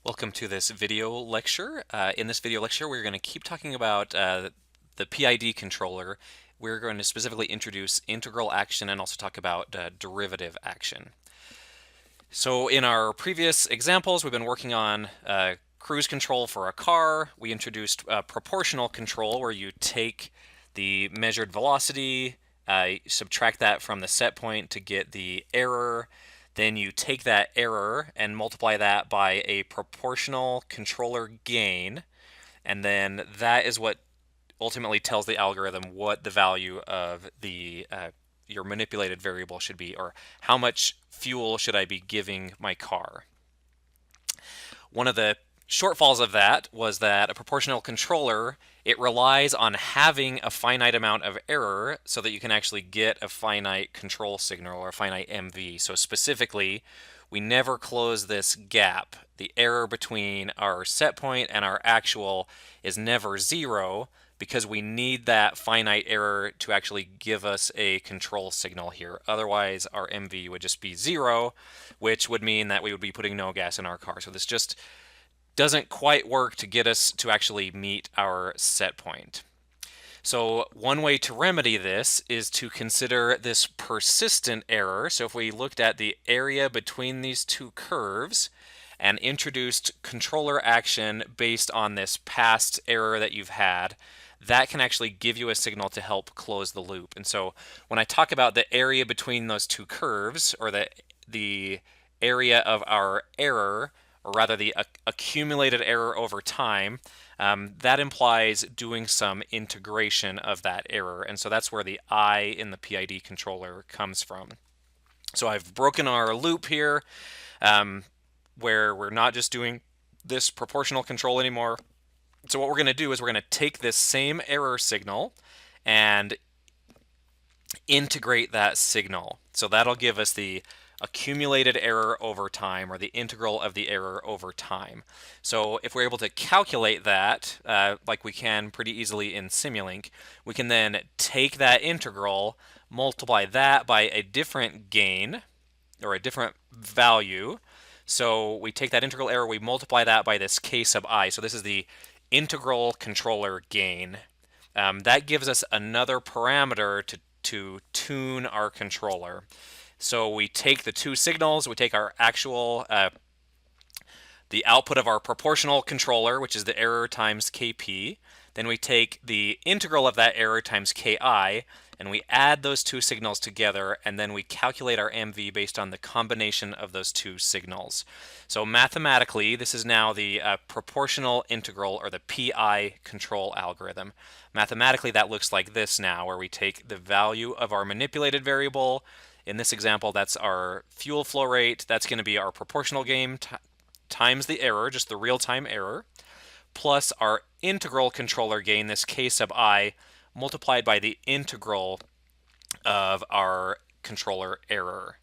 Welcome to this video lecture. In this video lecture, we're going to keep talking about the PID controller. We're going to specifically introduce integral action and also talk about derivative action. So in our previous examples, we've been working on cruise control for a car. We introduced proportional control, where you take the measured velocity, subtract that from the set point to get the error. Then you take that error and multiply that by a proportional controller gain, and then that is what ultimately tells the algorithm what the value of the your manipulated variable should be, or how much fuel should I be giving my car. One of the shortfalls of that was that a proportional controller, it relies on having a finite amount of error so that you can actually get a finite control signal or a finite MV. So specifically, we never close this gap. The error between our set point and our actual is never zero, because we need that finite error to actually give us a control signal here. Otherwise, our MV would just be zero, which would mean that we would be putting no gas in our car. So this just doesn't quite work to get us to actually meet our set point. So one way to remedy this is to consider this persistent error. So if we looked at the area between these two curves and introduced controller action based on this past error that you've had, that can actually give you a signal to help close the loop. And so when I talk about the area between those two curves, or the area of our error, or rather the accumulated error over time, that implies doing some integration of that error. And so that's where the I in the PID controller comes from. So I've broken our loop here, where we're not just doing this proportional control anymore. So what we're going to do is we're going to take this same error signal and integrate that signal. So that'll give us the accumulated error over time, or the integral of the error over time. So if we're able to calculate that, like we can pretty easily in Simulink, we can then take that integral, multiply that by a different gain, or a different value. So we take that integral error, we multiply that by this k sub I. So this is the integral controller gain. That gives us another parameter to tune our controller. So we take the two signals, we take our actual, the output of our proportional controller, which is the error times Kp. Then we take the integral of that error times Ki, and we add those two signals together, and then we calculate our MV based on the combination of those two signals. So mathematically, this is now the proportional integral, or the PI control algorithm. Mathematically, that looks like this now, where we take the value of our manipulated variable. In this example, that's our fuel flow rate. That's going to be our proportional gain times the error, just the real-time error, plus our integral controller gain, this k sub I, multiplied by the integral of our controller error.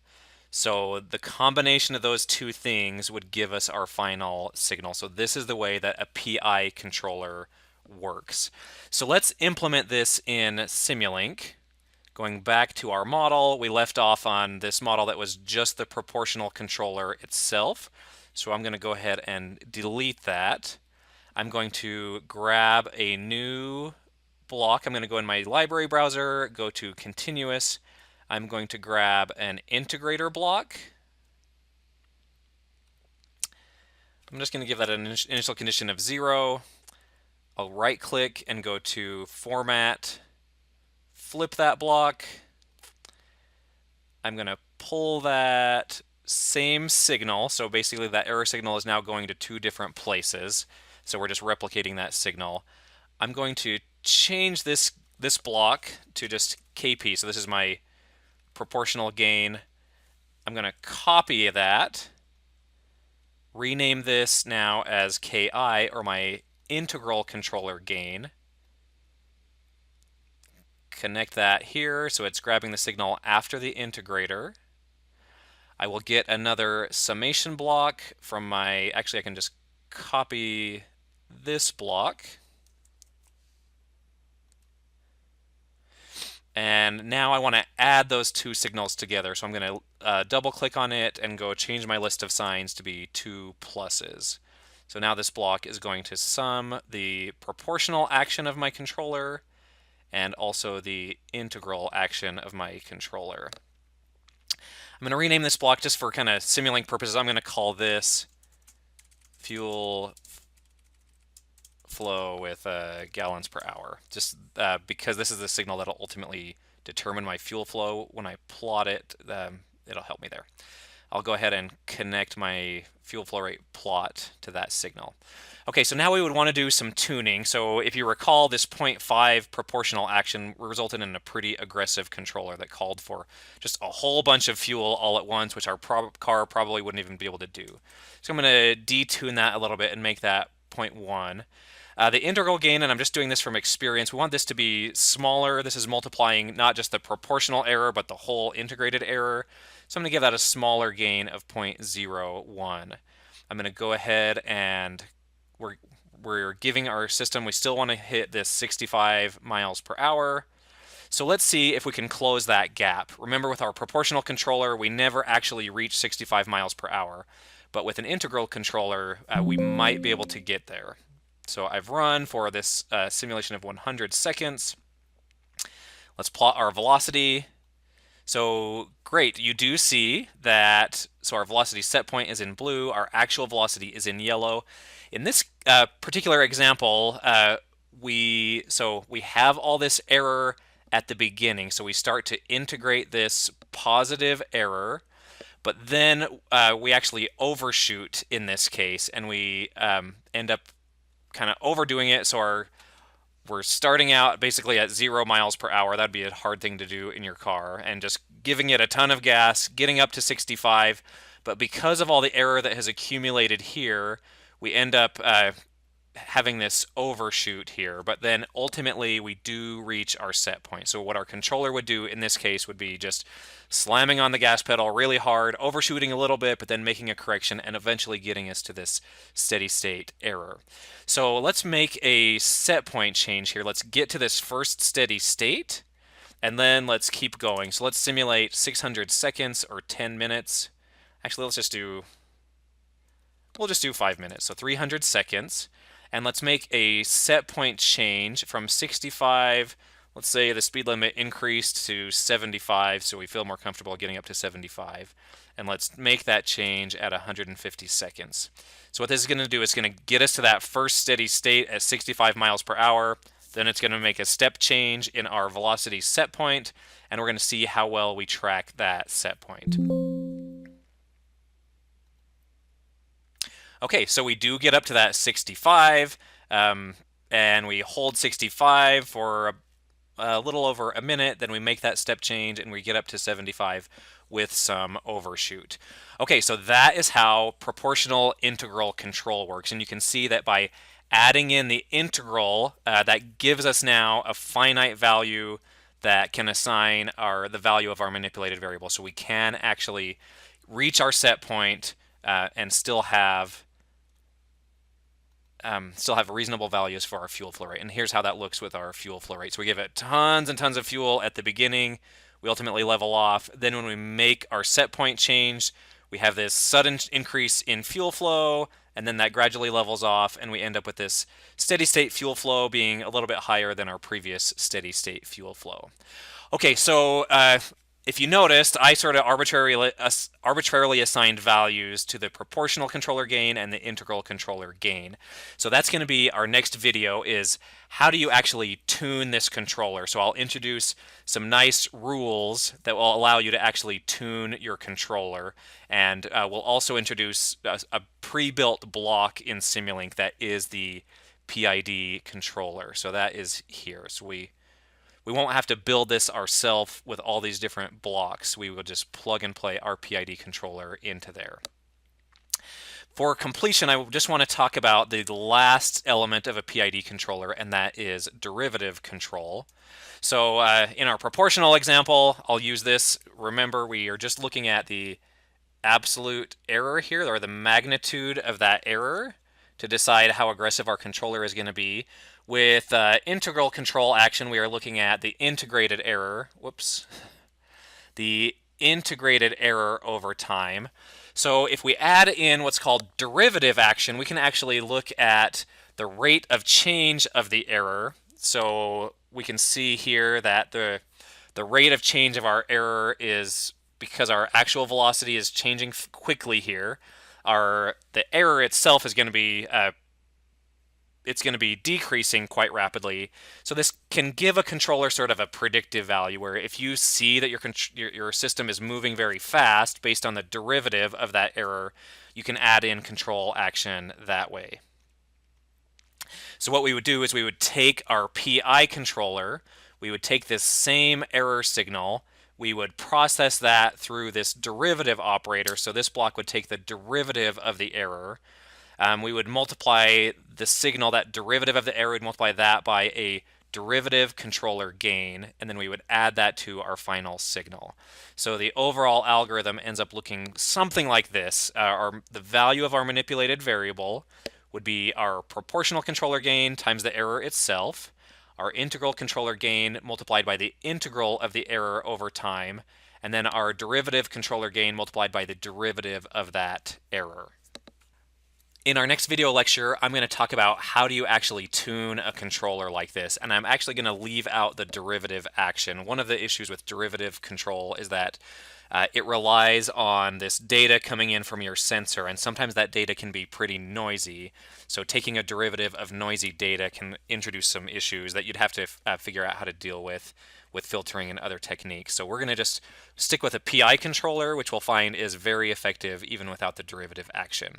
So the combination of those two things would give us our final signal. So this is the way that a PI controller works. So let's implement this in Simulink. Going back to our model, we left off on this model that was just the proportional controller itself. So I'm going to go ahead and delete that. I'm going to grab a new block. I'm going to go in my library browser, go to continuous. I'm going to grab an integrator block. I'm just going to give that an initial condition of 0. I'll right click and go to format, flip that block. I'm going to pull that same signal. So basically that error signal is now going to two different places. So we're just replicating that signal. I'm going to change this block to just Kp. So this is my proportional gain. I'm going to copy that, rename this now as Ki, or my integral controller gain. Connect that here so it's grabbing the signal after the integrator. I will get another summation block from my, actually I can just copy this block. And now I want to add those two signals together. So I'm going to double click on it and go change my list of signs to be two pluses. So now this block is going to sum the proportional action of my controller and also the integral action of my controller. I'm going to rename this block just for kind of Simulink purposes. I'm going to call this fuel flow with gallons per hour, just because this is the signal that'll ultimately determine my fuel flow. When I plot it, it'll help me there. I'll go ahead and connect my fuel flow rate plot to that signal. Okay, so now we would want to do some tuning. So if you recall, this 0.5 proportional action resulted in a pretty aggressive controller that called for just a whole bunch of fuel all at once, which our car probably wouldn't even be able to do. So I'm going to detune that a little bit and make that 0.1. The integral gain, and I'm just doing this from experience, we want this to be smaller. This is multiplying not just the proportional error, but the whole integrated error. So I'm going to give that a smaller gain of 0.01. I'm going to go ahead and we're giving our system, we still want to hit this 65 miles per hour. So let's see if we can close that gap. Remember, with our proportional controller, we never actually reach 65 miles per hour. But with an integral controller, we might be able to get there. So I've run for this simulation of 100 seconds. Let's plot our velocity. So great, you do see that, so our velocity set point is in blue, our actual velocity is in yellow. In this particular example, we have all this error at the beginning, so we start to integrate this positive error, but then we actually overshoot in this case, and we end up kind of overdoing it, so we're starting out basically at 0 miles per hour. That'd be a hard thing to do in your car, and just giving it a ton of gas, getting up to 65. But because of all the error that has accumulated here, we end up having this overshoot here. But then ultimately we do reach our set point. So what our controller would do in this case would be just slamming on the gas pedal really hard, overshooting a little bit, but then making a correction and eventually getting us to this steady state error. So let's make a set point change here. Let's get to this first steady state, and then let's keep going. So let's simulate 600 seconds or 10 minutes. Actually, we'll just do 5 minutes. So 300 seconds. And let's make a set point change from 65. Let's say the speed limit increased to 75, so we feel more comfortable getting up to 75. And let's make that change at 150 seconds. So what this is going to do is going to get us to that first steady state at 65 miles per hour. Then it's going to make a step change in our velocity set point, and we're going to see how well we track that set point. Okay, so we do get up to that 65, and we hold 65 for a little over a minute, then we make that step change and we get up to 75 with some overshoot. Okay, so that is how proportional integral control works, and you can see that by adding in the integral, that gives us now a finite value that can assign the value of our manipulated variable. So we can actually reach our set point and still have reasonable values for our fuel flow rate. And here's how that looks with our fuel flow rate. So we give it tons and tons of fuel at the beginning. We ultimately level off. Then when we make our set point change, we have this sudden increase in fuel flow, and then that gradually levels off, and we end up with this steady state fuel flow being a little bit higher than our previous steady state fuel flow. Okay, so if you noticed, I sort of arbitrarily assigned values to the proportional controller gain and the integral controller gain. So that's going to be our next video, is how do you actually tune this controller. So I'll introduce some nice rules that will allow you to actually tune your controller. And we'll also introduce a pre-built block in Simulink that is the PID controller. So that is here. So we won't have to build this ourselves with all these different blocks. We will just plug and play our PID controller into there. For completion, I just want to talk about the last element of a PID controller, and that is derivative control. So in our proportional example, I'll use this. Remember, we are just looking at the absolute error here, or the magnitude of that error, to decide how aggressive our controller is going to be. With integral control action, we are looking at the integrated error. The integrated error over time. So if we add in what's called derivative action, we can actually look at the rate of change of the error. So we can see here that the rate of change of our error is, because our actual velocity is changing quickly here, the error itself is going to be it's going to be decreasing quite rapidly. So this can give a controller sort of a predictive value, where if you see that your system is moving very fast based on the derivative of that error, you can add in control action that way. So what we would do is we would take our PI controller, we would take this same error signal, we would process that through this derivative operator. So this block would take the derivative of the error. We would multiply the signal, that derivative of the error, would multiply that by a derivative controller gain, and then we would add that to our final signal. So the overall algorithm ends up looking something like this. The value of our manipulated variable would be our proportional controller gain times the error itself, our integral controller gain multiplied by the integral of the error over time, and then our derivative controller gain multiplied by the derivative of that error. In our next video lecture, I'm going to talk about how do you actually tune a controller like this, and I'm actually going to leave out the derivative action. One of the issues with derivative control is that it relies on this data coming in from your sensor, and sometimes that data can be pretty noisy. So taking a derivative of noisy data can introduce some issues that you'd have to figure out how to deal with filtering and other techniques. So we're going to just stick with a PI controller, which we'll find is very effective even without the derivative action.